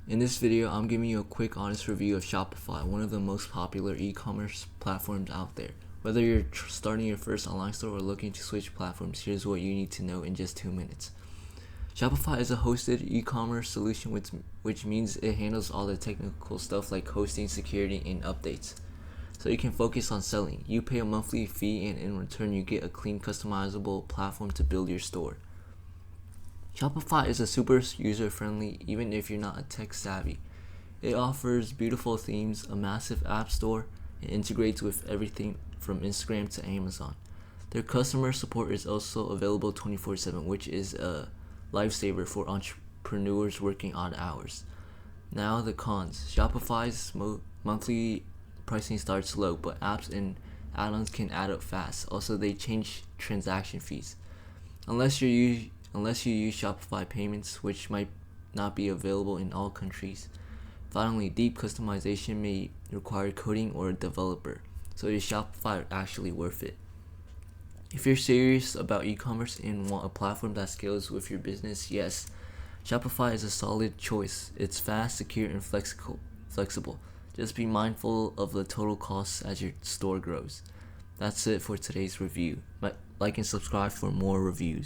In this video, I'm giving you a quick honest review of Shopify, one of the most popular e-commerce platforms out there. Whether you're starting your first online store or looking to switch platforms, here's what you need to know in just 2 minutes. Shopify is a hosted e-commerce solution which means it handles all the technical stuff like hosting, security, and updates. So you can focus on selling. You pay a monthly fee and in return you get a clean, customizable platform to build your store. Shopify is a super user-friendly even if you're not a tech savvy. It offers beautiful themes, a massive app store, and integrates with everything from Instagram to Amazon. Their customer support is also available 24/7, which is a lifesaver for entrepreneurs working odd hours. Now the cons. Shopify's monthly pricing starts low, but apps and add-ons can add up fast. Also, they change transaction fees. Unless you use Shopify payments, which might not be available in all countries. Finally, deep customization may require coding or a developer. So is Shopify actually worth it? If you're serious about e-commerce and want a platform that scales with your business, yes, Shopify is a solid choice. It's fast, secure, and flexible. Just be mindful of the total costs as your store grows. That's it for today's review. Like and subscribe for more reviews.